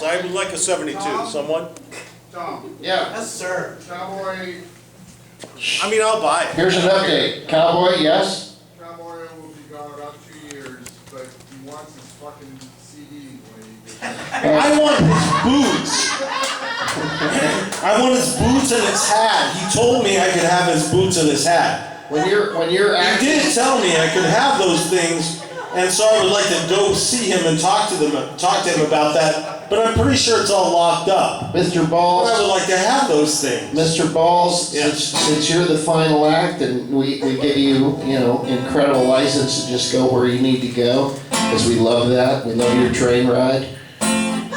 Balls. I would like a 72. Someone? Tom. Yeah. Yes, sir. Cowboy. I mean, I'll buy it. Here's an update. Cowboy, yes? Cowboy will be gone about 2 years, but he wants his fucking CD when he gets back. I want his boots. I want his boots and his hat. He told me I could have his boots and his hat. When you're He acting, did tell me I could have those things, and so I would like to go see him and talk to him about that. But I'm pretty sure it's all locked up. Mr. But I Balls, would like to have those things. Mr. Balls, Yeah. since you're the final act and we give you, incredible license to just go where you need to go, because we love that. We love your train ride.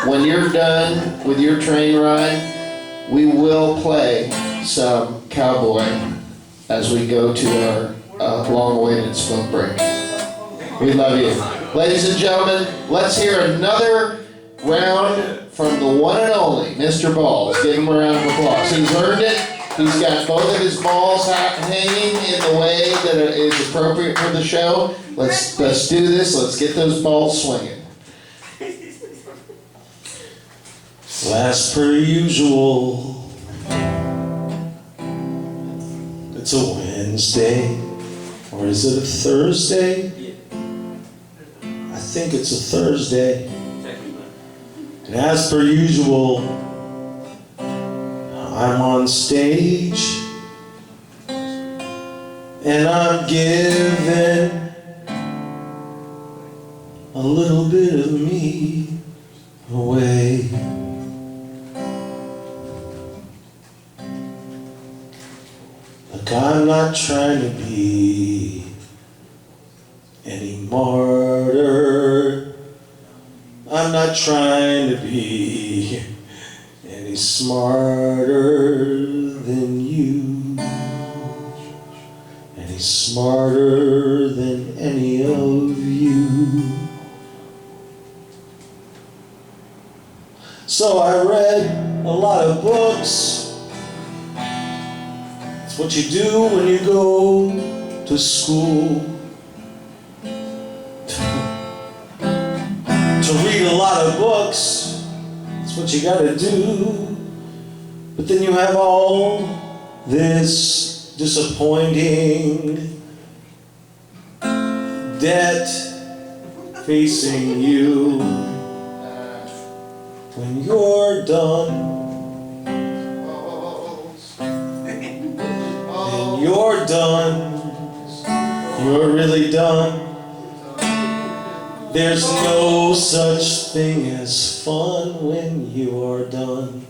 When you're done with your train ride, we will play some Cowboy as we go to our long-awaited smoke break. We love you. Ladies and gentlemen, let's hear another round from the one and only Mr. Balls. Give him a round of applause. He's earned it. He's got both of his balls hanging in the way that is appropriate for the show. Let's do this. Let's get those balls swinging. As per usual, it's a Wednesday, or is it a Thursday? I think it's a Thursday. And as per usual, I'm on stage, and I'm giving a little bit of me away. Look, I'm not trying to be any martyr. I'm not trying to be any smarter than you, any smarter than any of you. So I read a lot of books. It's what you do when you go to school. To read a lot of books, it's what you gotta do. But then you have all this disappointing debt facing you. When you're done, and you're done, you're really done. There's no such thing as fun when you are done.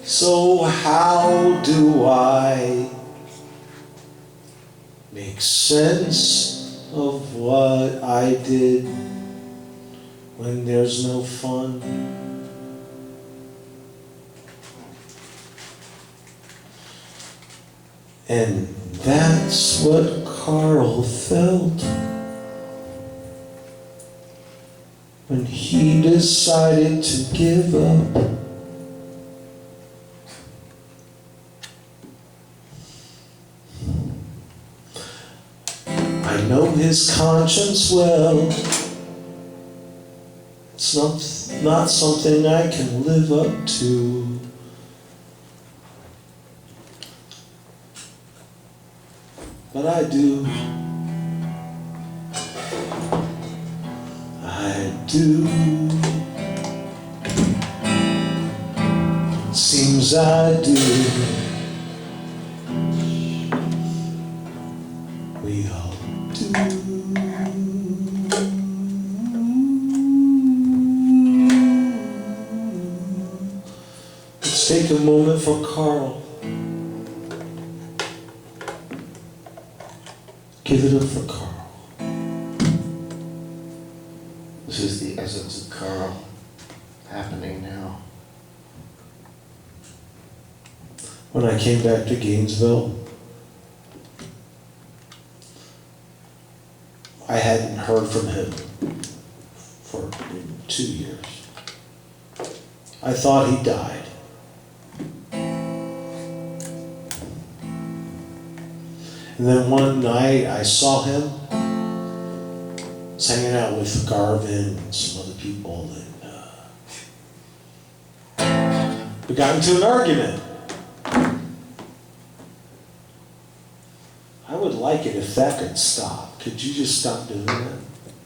So how do I make sense of what I did when there's no fun? And that's what Carl felt when he decided to give up. I know his conscience well. It's not something I can live up to. But I do. I do. Seems I do. We all do. Let's take a moment for Carl. Give it up for Carl. This is the essence of Carl happening now. When I came back to Gainesville, I hadn't heard from him for 2 years. I thought he died. And then one night I saw him was hanging out with Garvin and some other people, and we got into an argument. I would like it if that could stop. Could you just stop doing that?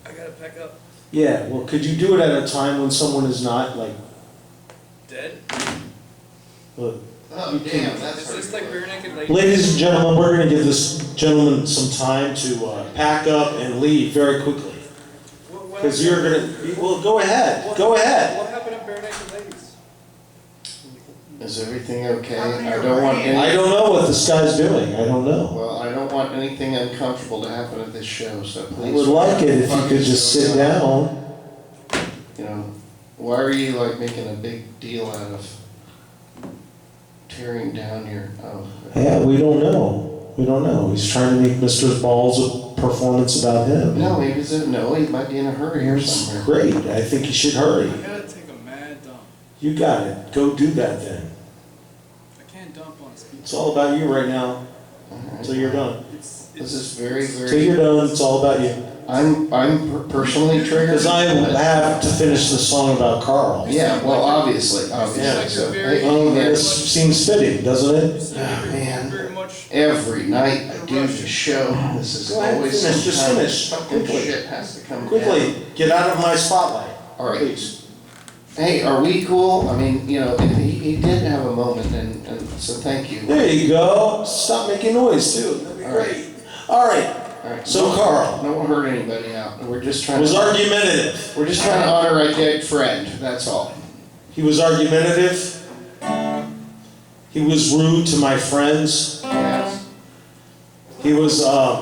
I gotta pack up. Yeah, well, could you do it at a time when someone is not, like, Dead? look. Oh, damn, that's Is this like bare naked ladies? Ladies and gentlemen, we're going to give this gentleman some time to pack up and leave very quickly. Because you're going to, well, go ahead, go ahead. What happened to bare naked ladies? Is everything okay? I don't want any. I don't know what this guy's doing, I don't know. Well, I don't want anything uncomfortable to happen at this show, so please. I would like it if you could just sit down. You know, why are you like making a big deal out of tearing down your, Yeah, we don't know. We don't know. He's trying to make Mr. Ball's a performance about him. No, he might be in a hurry or It's something. great. I think you should hurry. I gotta take a mad dump. You got it. Go do that then. I can't dump on speed. It's all about you right now. Alright. Until you're done. This is very, Until very, you're done, it's all about you. I'm personally triggered. Because I have to finish the song about Carl. Yeah, well, obviously. Yeah. So, Very- hey, Well, man, this seems fitting, doesn't it? man. Very much. Every night I do the show, this is Go ahead, always finish, some just kind of finish. fucking Quickly. shit has to come down. Quickly, get out of my spotlight. All right. Please. Hey, are we cool? I mean, you know, he did have a moment, and so thank you. There you go. Stop making noise too. That'd be All right. great. All right. All right. So Carl Don't hurt anybody out. We're just trying was to argumentative. honor a dead friend. That's all. He was argumentative. He was rude to my friends. Yes. He was a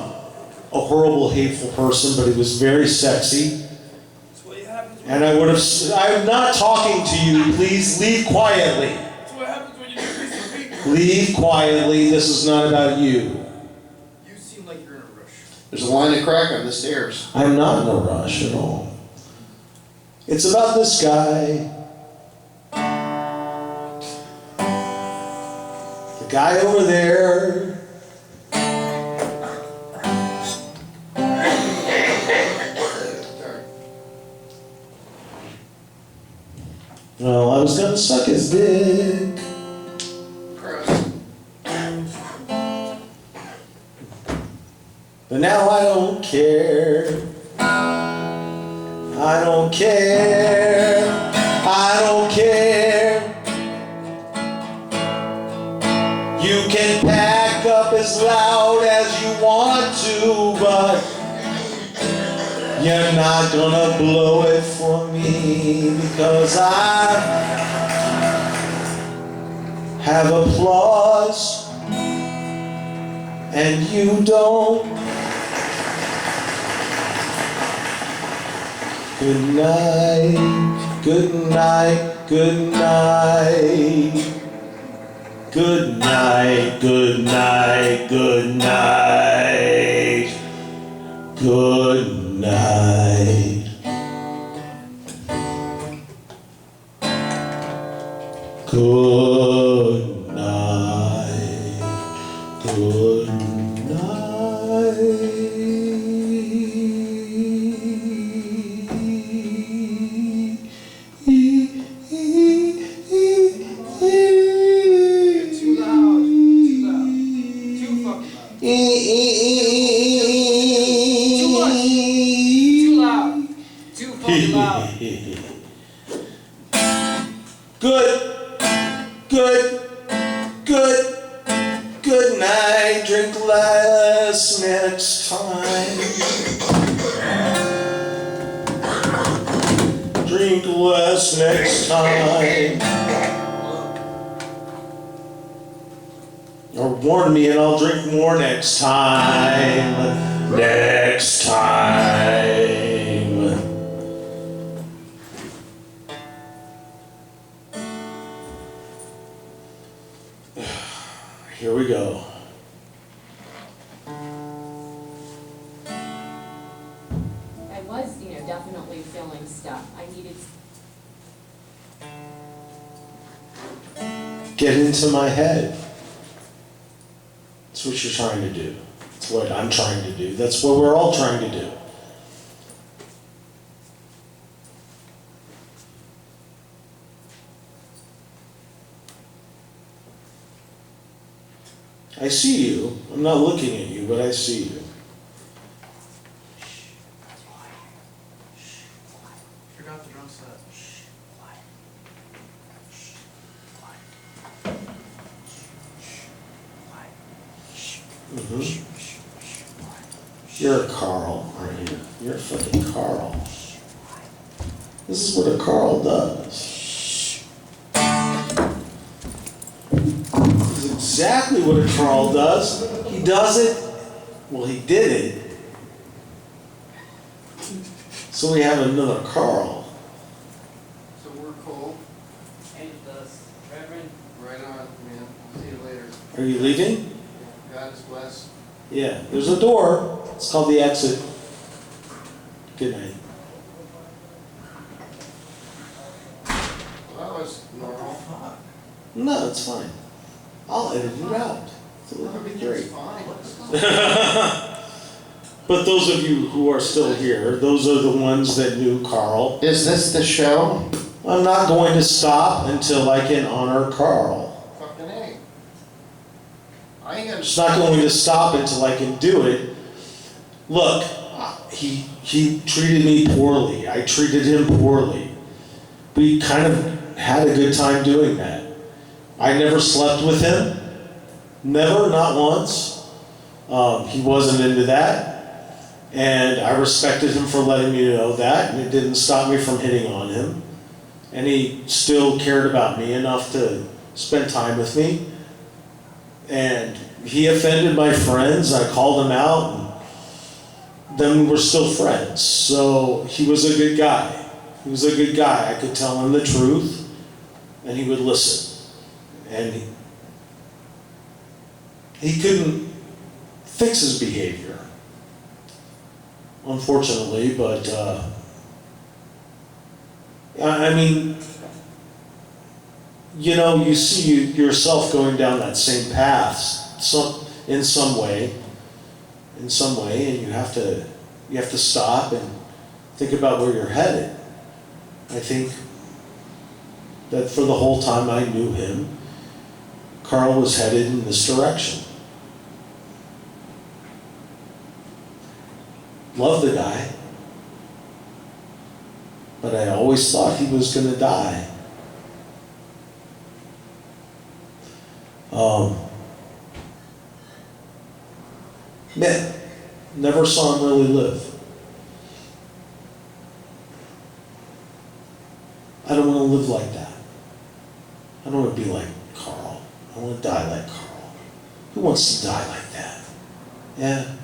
horrible, hateful person, but he was very sexy. That's what happens. And I'm not talking to you. Please leave quietly. That's what happens when you do this to people. Leave quietly. This is not about you. You seem like you're in a rush. There's a line of crack on the stairs. I'm not in a rush at all. It's about this guy. The guy over there. Well, I was gonna suck his dick. But now I don't care. I don't care. I don't care. You can pack up as loud as you want to, but you're not gonna blow it for me, because I have applause and you don't. Good night, good night, good night. Good night, good night, good night. Good night. Good night. Good night. Too loud. Too loud. Too fucking loud. Too loud. Too fucking loud. Good night. Drink less next time. Drink less next time. Or warn me and I'll drink more next time. Next time. Here we go. I was, definitely feeling stuff. I needed. Get into my head. That's what you're trying to do. That's what I'm trying to do. That's what we're all trying to do. I see you. I'm not looking at you, but I see you. Forgot the drum set. Mm-hmm. You're a Carl, aren't you? You're a fucking Carl. This is what a Carl does. This is exactly what a Carl does. He does it. Well, he did it. So we have another Carl. So we're cool. And the Reverend. Right on, man. See you later. Are you leaving? God is blessed. Yeah, there's a door. It's called the exit. Good night. Well, that was normal. No, it's fine. I'll edit it out. It'll be great. It's fine. But those of you who are still here, those are the ones that knew Carl. Is this the show? I'm not going to stop until I can honor Carl. Fucking A. I ain't I'm gonna. just not going to stop until I can do it. Look, he treated me poorly. I treated him poorly. We kind of had a good time doing that. I never slept with him. Never, not once. He wasn't into that. And I respected him for letting me know that, and it didn't stop me from hitting on him. And he still cared about me enough to spend time with me. And he offended my friends. I called him out, and then we were still friends. So he was a good guy. He was a good guy. I could tell him the truth, and he would listen. And he couldn't fix his behavior, unfortunately, but I mean, you know, you see yourself going down that same path in some way, and you have to stop and think about where you're headed. I think that for the whole time I knew him, Carl was headed in this direction. Love the guy, but I always thought he was going to die. Never saw him really live. I don't want to live like that. I don't want to be like Carl. I want to die like Carl. Who wants to die like that? Yeah.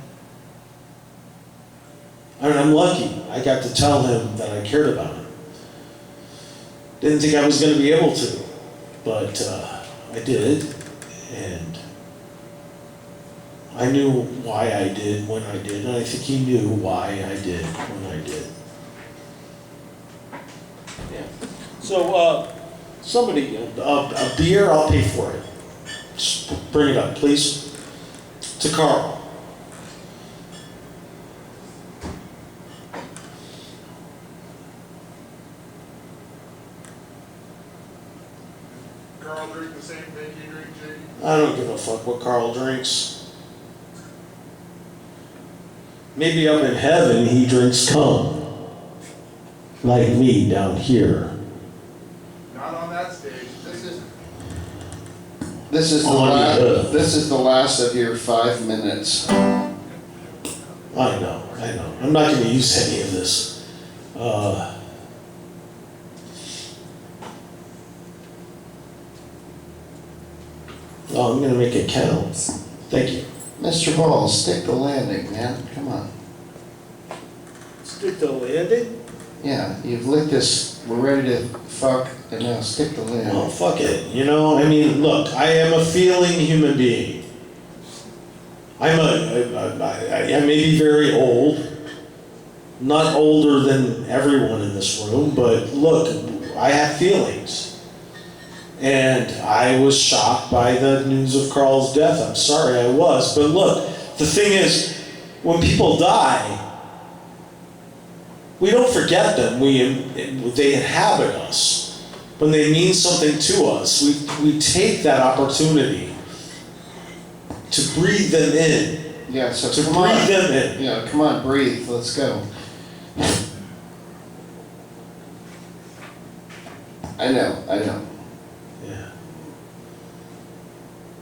I mean, I'm lucky. I got to tell him that I cared about him. Didn't think I was going to be able to, but I did, and I knew why I did when I did, and I think he knew why I did when I did. Yeah. So, somebody, a beer, I'll pay for it. Just bring it up, please. To Carl. Carl drink the same thing you drink, Jake? I don't give a fuck what Carl drinks. Maybe up in heaven he drinks cum. Like me down here. Not on that stage. This is the On the last. earth. This is the last of your 5 minutes. I know. I'm not going to use any of this. Oh, I'm going to make it count. Thank you. Mr. Ball, stick the landing, man. Come on. Stick the landing? Yeah, you've licked this. We're ready to fuck, and now stick the Oh, landing. fuck it. You know, I mean, look, I am a feeling human being. I may be very old, not older than everyone in this room, but look, I have feelings. And I was shocked by the news of Carl's death. I'm sorry I was. But look, the thing is, when people die, we don't forget them. They inhabit us. When they mean something to us, we take that opportunity to breathe them in. Yeah, so To come on. breathe them in. Yeah, come on, breathe. Let's go. I know. Yeah.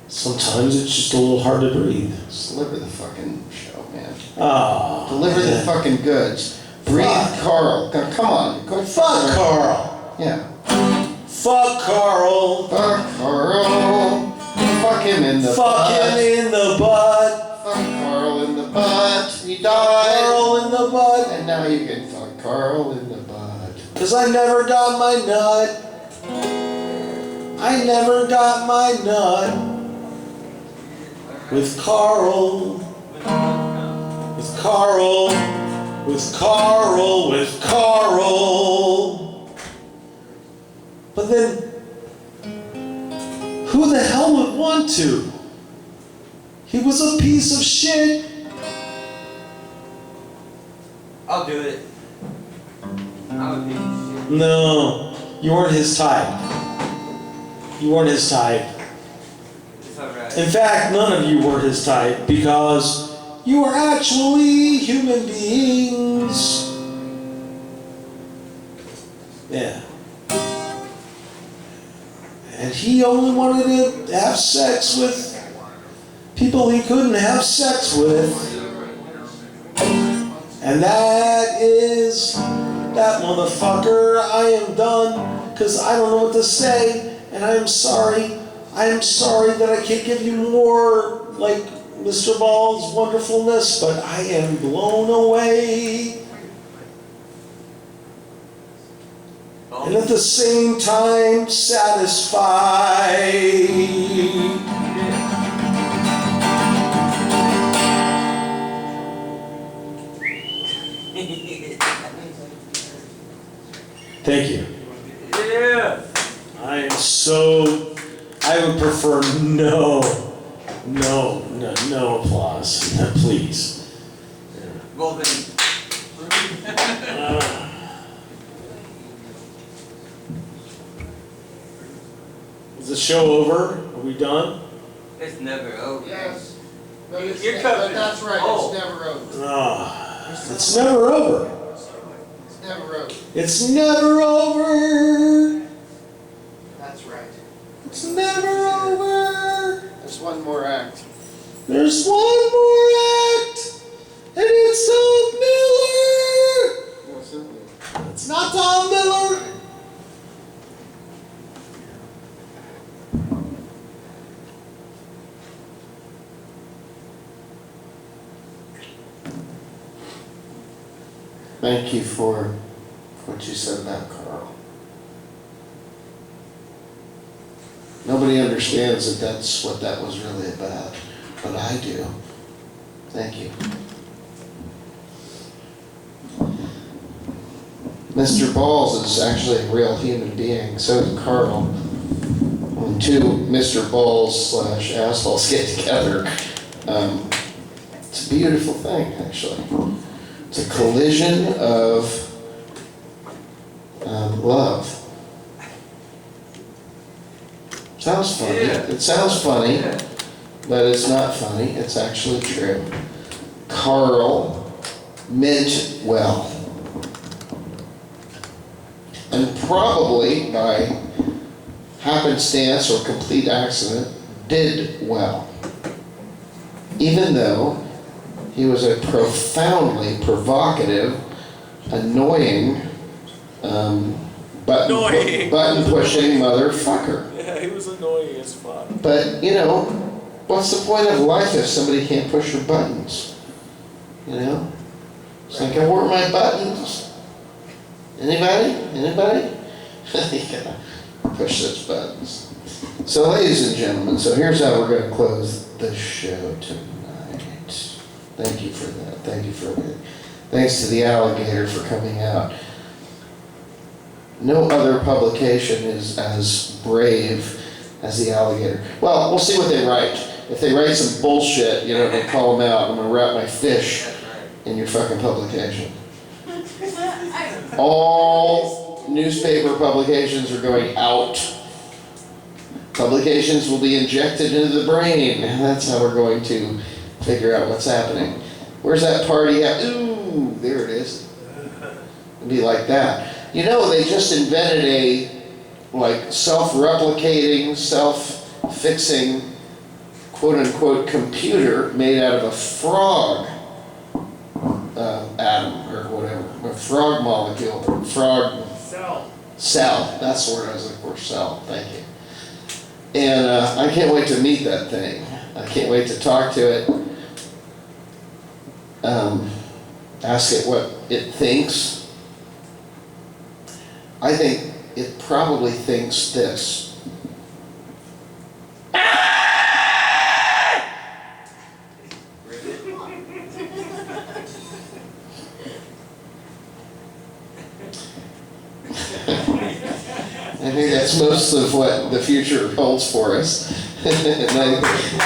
Sometimes it's just a little hard to breathe. Just deliver the fucking show, man. Ah. Deliver the man. fucking goods. Breathe, Fuck. Carl. Come on. Go Fuck Carl. Yeah. Fuck Carl. Fuck Carl. Fuck him in the Fuck butt. him in the butt. Fuck Carl in the butt. He died. Carl in the butt. And now you can fuck Carl in the butt. 'Cause I never got my nut. I never got my nut. With Carl. With Carl. With Carl. With Carl. But then, who the hell would want to? He was a piece of shit. I'll do it. I'm a piece of shit. No, you weren't his type. You weren't his type. It's alright. In fact, none of you were his type because you were actually human beings. Yeah. And he only wanted to have sex with people he couldn't have sex with. And that is that motherfucker. I am done because I don't know what to say. And I am sorry. I am sorry that I can't give you more like Mr. Ball's wonderfulness, but I am blown away. And at the same time, satisfied. Thank you. Yeah. I am so. I would prefer no applause. No, please. Well then. Is the show over? Are we done? It's never over. Yes. But it's, You're but covered. that's right, Oh. it's never over. It's never over. It's never over. It's never over. That's right. It's never over. There's one more act. There's one more act, and it's Tom Miller. What's it? It's not Tom Miller. Thank you for what you said about Carl. Nobody understands that that's what that was really about, but I do. Thank you. Mr. Balls is actually a real human being, so is Carl. When two Mr. Balls / assholes get together, it's a beautiful thing, actually. It's a collision of love. Sounds funny. Yeah. It sounds funny, Yeah. but it's not funny. It's actually true. Carl meant well. And probably by happenstance or complete accident, did well. Even though he was a profoundly provocative, annoying, button-pushing motherfucker. Yeah, he was annoying as fuck. But, you know, what's the point of life if somebody can't push your buttons? You know? It's like, I work my buttons. Anybody? Anybody? You gotta push those buttons. So, ladies and gentlemen, so here's how we're going to close the show tonight. Thank you for that. Thank you for that. Thanks to the alligator for coming out. No other publication is as brave as the alligator. Well, we'll see what they write. If they write some bullshit, you know, they call them out. I'm going to wrap my fish in your fucking publication. All newspaper publications are going out. Publications will be injected into the brain. That's how we're going to figure out what's happening. Where's that party at? Ooh, there it is. It'd be like that. You know, they just invented a like self-replicating, self-fixing, quote-unquote computer made out of a frog atom or whatever, a frog molecule, frog cell. That's the word I was looking for. Cell. Thank you. And I can't wait to meet that thing. I can't wait to talk to it. Ask it what it thinks. I think it probably thinks this. I think that's most of what the future holds for us. And I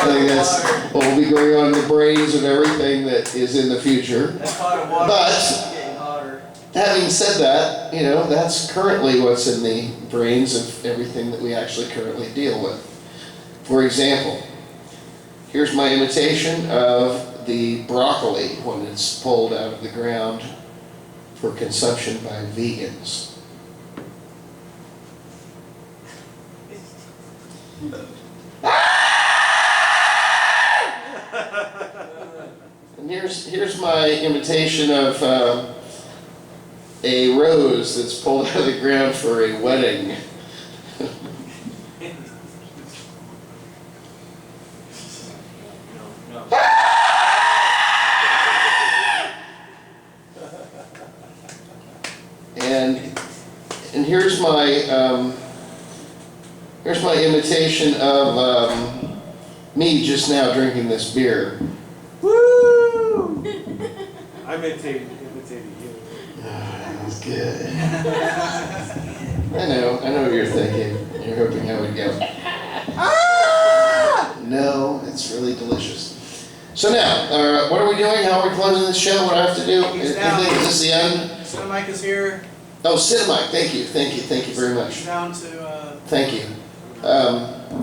think that's what will be going on in the brains of everything that is in the future. But having said that, you know, that's currently what's in the brains of everything that we actually currently deal with. For example, here's my imitation of the broccoli when it's pulled out of the ground for consumption by vegans. And here's my imitation of a rose that's pulled out of the ground for a wedding. And here's my imitation of me just now drinking this beer. Woo! I'm imitating you. That was good. I know what you're thinking. You're hoping I would go, ah! No, it's really delicious. So now, what are we doing? How are we closing this show? What do I have to do? Is this the end? Cinemike is here. Oh, Cinemike, thank you very much. Down to, Thank you.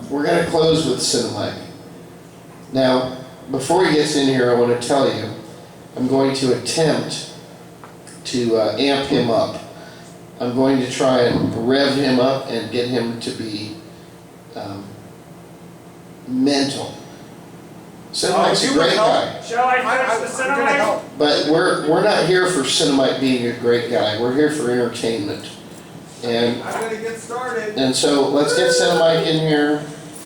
We're going to close with Cinemike. Now, before he gets in here, I want to tell you, I'm going to attempt to amp him up. I'm going to try and rev him up and get him to be mental. Cinemike's a great guy. Shall I finish the Cinemite? But we're not here for Cinemite being a great guy. We're here for entertainment. And I'm gonna get started. so let's get Cinemike in here.